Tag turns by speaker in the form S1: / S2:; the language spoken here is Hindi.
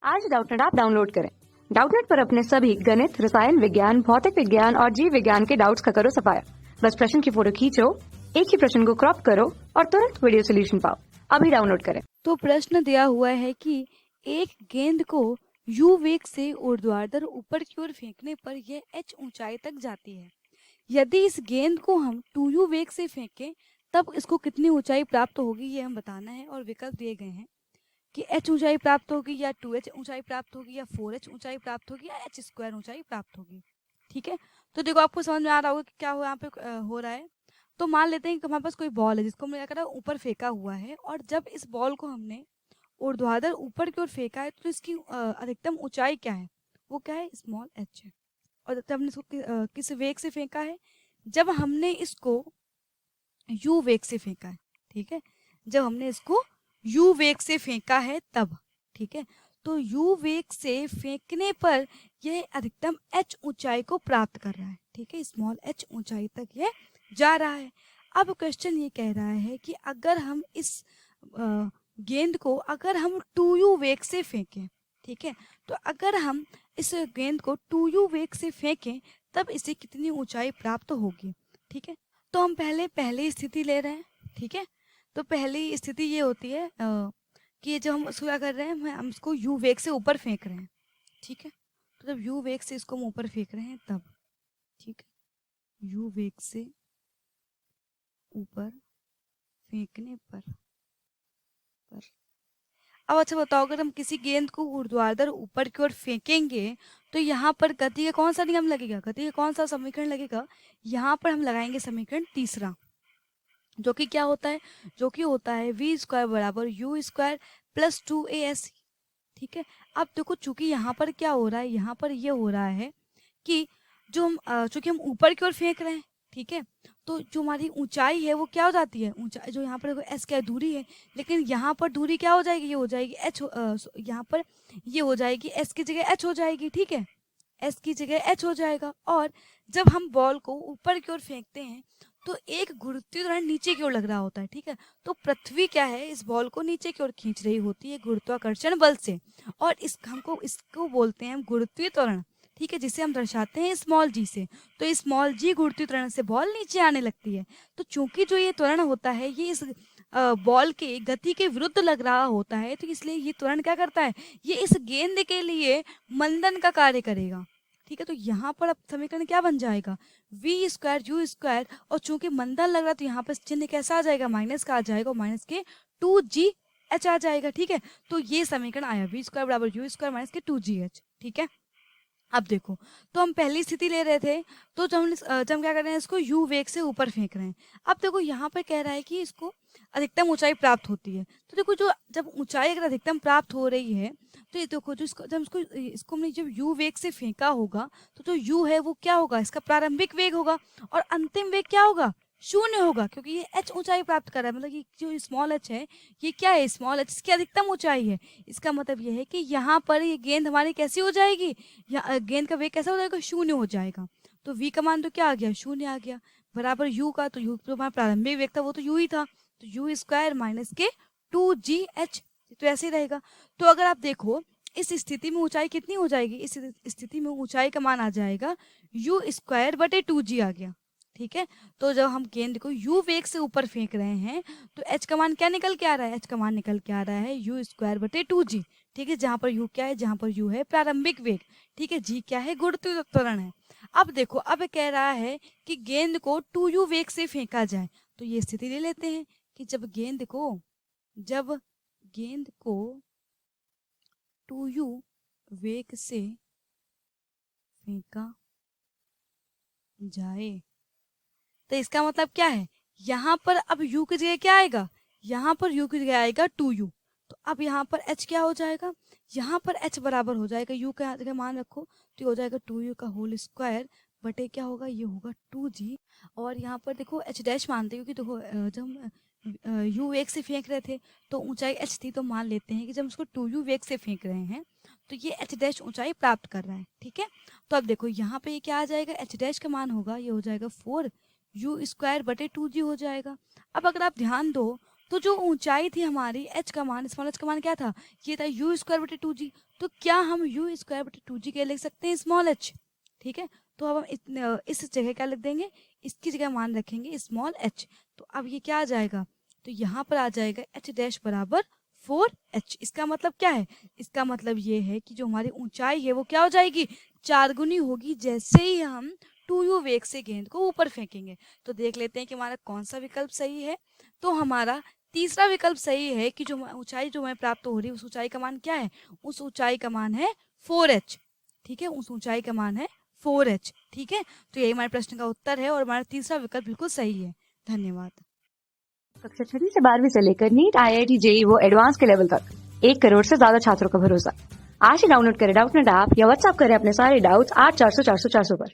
S1: आज डाउटनेट ऐप डाउनलोड करें। डाउटनेट पर अपने सभी गणित, रसायन विज्ञान, भौतिक विज्ञान और जीव विज्ञान के डाउट्स का करो सफाया। बस प्रश्न की फोटो खींचो, एक ही प्रश्न को क्रॉप करो और तुरंत वीडियो सोल्यूशन पाओ। अभी डाउनलोड करें।
S2: तो प्रश्न दिया हुआ है कि एक गेंद को u वेग से ऊर्ध्वाधर ऊपर की ओर फेंकने पर यह h ऊंचाई तक जाती है। यदि इस गेंद को हम 2u वेग से फेंकें तब इसको कितनी ऊंचाई प्राप्त होगी, ये हम बताना है। और विकल्प दिए गए हैं कि h ऊंचाई प्राप्त होगी या 2h ऊंचाई प्राप्त होगी या 4h ऊंचाई प्राप्त होगी या h स्क्वायर ऊंचाई प्राप्त होगी। ठीक है, तो देखो आपको समझ में आ रहा होगा कि क्या हो यहाँ पे हो रहा है। तो मान लेते हैं कि हमारे पास कोई बॉल है जिसको हमने क्या करा, ऊपर फेंका हुआ है, और जब इस बॉल को हमने ऊर्ध्वाधर ऊपर की ओर फेंका है तो इसकी अधिकतम ऊंचाई क्या है, वो क्या है, स्मॉल h है। और जब हमने इसको किस वेग से फेंका है, जब हमने इसको u वेग से फेंका है। ठीक है, जब हमने इसको u वेग से फेंका है तब। ठीक है, तो u वेग से फेंकने पर यह अधिकतम h ऊंचाई को प्राप्त कर रहा है। ठीक है, स्मॉल h ऊंचाई तक यह जा रहा है। अब क्वेश्चन ये कह रहा है कि अगर हम इस गेंद को अगर हम 2u वेग से फेंकें, ठीक है, तो अगर हम इस गेंद को 2u वेग से फेंकें तब इसे कितनी ऊंचाई प्राप्त होगी। ठीक है, तो हम पहली स्थिति ले रहे हैं। ठीक है, तो पहली स्थिति ये होती है कि जब हम इसको क्या कर रहे हैं, हम इसको u वेग से ऊपर फेंक रहे हैं। ठीक है, तो जब u वेग से इसको हम ऊपर फेंक रहे हैं तब। ठीक है, u वेग से ऊपर फेंकने पर अब अच्छा बताओ, अगर हम किसी गेंद को ऊर्ध्वाधर ऊपर की ओर फेंकेंगे तो यहाँ पर गति का कौन सा नियम लगेगा, गति का कौन सा समीकरण लगेगा, यहाँ पर हम लगाएंगे समीकरण तीसरा, जो कि क्या होता है, जो कि होता है v स्क्वायर बराबर u स्क्वायर प्लस 2ac। ठीक है, अब देखो चूंकि यहाँ पर क्या हो रहा है, यहाँ पर ये हो रहा है कि जो हम चूंकि हम ऊपर की ओर फेंक रहे हैं, ठीक है, तो जो हमारी ऊंचाई है वो क्या हो जाती है, ऊंचाई जो यहाँ पर देखो एस क्या दूरी है, लेकिन यहाँ पर दूरी क्या हो जाएगी, ये हो जाएगी एच, यहाँ पर ये हो जाएगी एस की जगह एच हो जाएगी। ठीक है, एस की जगह एच हो जाएगा। और जब हम बॉल को ऊपर की ओर फेंकते हैं तो एक गुरुत्वीय त्वरण नीचे की ओर लग रहा होता है। ठीक है, तो पृथ्वी क्या है, इस बॉल को नीचे की ओर खींच रही होती है गुरुत्वाकर्षण बल से, और इसको बोलते हैं हम गुरुत्वीय त्वरण। ठीक है, जिसे हम दर्शाते हैं स्मॉल जी से। तो स्मॉल जी गुरुत्वीय त्वरण से बॉल नीचे आने लगती है। तो चूंकि जो ये त्वरण होता है ये इस बॉल के गति के विरुद्ध लग रहा होता है, तो इसलिए ये त्वरण क्या करता है, ये इस गेंद के लिए मंदन का कार्य करेगा। ठीक है, तो यहाँ पर अब समीकरण क्या बन जाएगा, v स्क्वायर यू स्क्वायर, और चूंकि मंदन लग रहा है तो यहाँ पर चिन्ह कैसा आ जाएगा, माइनस का आ जाएगा, और माइनस के 2gh आ जाएगा। ठीक है, तो ये समीकरण आया v स्क्वायर बराबर यू स्क्वायर माइनस के 2gh। ठीक है, अब देखो, तो हम पहली स्थिति ले रहे थे, तो जब हम क्या कर रहे हैं, इसको u वेग से ऊपर फेंक रहे हैं। अब देखो यहाँ पर कह रहा है कि इसको अधिकतम ऊंचाई प्राप्त होती है। तो देखो जो जब ऊंचाई अगर अधिकतम प्राप्त हो रही है तो ये देखो, जो इसको जब इसको हमने जब u वेग से फेंका होगा तो जो u है वो क्या होगा, इसका प्रारंभिक वेग होगा, और अंतिम वेग क्या होगा, शून्य होगा, क्योंकि ये h ऊंचाई प्राप्त कर रहा है। मतलब ये जो स्मॉल h है ये क्या है, स्मॉल h इसकी अधिकतम ऊंचाई है। इसका मतलब ये है कि यहाँ पर ये गेंद हमारी कैसी हो जाएगी, या गेंद का वेग कैसा हो जाएगा, शून्य हो जाएगा। तो v का मान तो क्या आ गया, शून्य आ गया, बराबर u का, तो u तो हमारा प्रारंभिक वेग था वो तो u ही था, तो यू स्क्वायर माइनस के 2gh, तो ऐसे ही रहेगा। तो अगर आप देखो इस स्थिति में ऊंचाई कितनी हो जाएगी, इस स्थिति में ऊंचाई का मान आ जाएगा यू स्क्वायर बटे 2g आ गया। ठीक है, तो जब हम गेंद को u वेग से ऊपर फेंक रहे हैं तो h का मान क्या निकल के आ रहा है, h का मान निकल के आ रहा है यू स्क्वायर बटे 2g। ठीक है, जहाँ पर u क्या है, जहाँ पर u है प्रारंभिक वेग, ठीक है, g क्या है, गुरुत्वीय त्वरण है। अब देखो, अब कह रहा है कि गेंद को 2u वेग से फेंका जाए, तो ये स्थिति ले लेते हैं कि जब गेंद को 2u वेग से फेंका जाए तो इसका मतलब क्या है, यहाँ पर अब u की जगह क्या आएगा, यहाँ पर u की जगह आएगा 2u। तो अब यहाँ पर h क्या हो जाएगा, यहाँ पर h बराबर हो जाएगा, u का जगह मान रखो तो ये हो जाएगा 2u का होल स्क्वायर बटे क्या होगा, ये होगा 2g। और यहाँ पर देखो h डैश मानते हैं, क्योंकि देखो जब हम u वेग से फेंक रहे थे तो ऊंचाई h थी, तो मान लेते हैं कि जब उसको 2u वेग से फेंक रहे हैं तो ये h डैश ऊंचाई प्राप्त कर रहा है। ठीक है, तो अब देखो यहाँ पे ये क्या आ जाएगा, h डैश का मान होगा, ये हो जाएगा 4u स्क्वायर बटे 2g हो जाएगा। अब अगर आप ध्यान दो तो जो ऊंचाई थी हमारी h का मान, स्मॉल h का मान क्या था, ये था u स्क्वायर बटे 2g। तो क्या हम u स्क्वायर बटे 2g के लिख सकते हैं स्मॉल h? ठीक है, तो अब हम इस जगह क्या लिख देंगे, इसकी जगह मान रखेंगे स्मॉल h। तो अब ये क्या आ जाएगा, तो यहाँ पर आ जाएगा h डैश बराबर 4h। इसका मतलब क्या है, इसका मतलब ये है कि जो हमारी ऊंचाई है वो क्या हो जाएगी, 4 गुनी होगी जैसे ही हम 2u वेग से गेंद को ऊपर फेंकेंगे। तो देख लेते हैं कि हमारा कौन सा विकल्प सही है। तो हमारा तीसरा विकल्प सही है कि जो ऊंचाई जो हमें प्राप्त हो रही है उस ऊंचाई का मान क्या है, उस ऊंचाई का मान है 4h। ठीक है, उस ऊंचाई का मान है 4h। ठीक है, तो यही हमारे प्रश्न का उत्तर है और हमारा तीसरा विकल्प बिल्कुल सही है। धन्यवाद।
S1: कक्षा 6 से 12वीं से लेकर नीट, IIT, JEE वो एडवांस के लेवल तक 1 करोड़ से ज्यादा छात्रों का भरोसा। आज ही डाउनलोड करें डाउटनेट ऐप या व्हाट्सएप करें अपने सारे डाउट्स 8400 400 400 पर।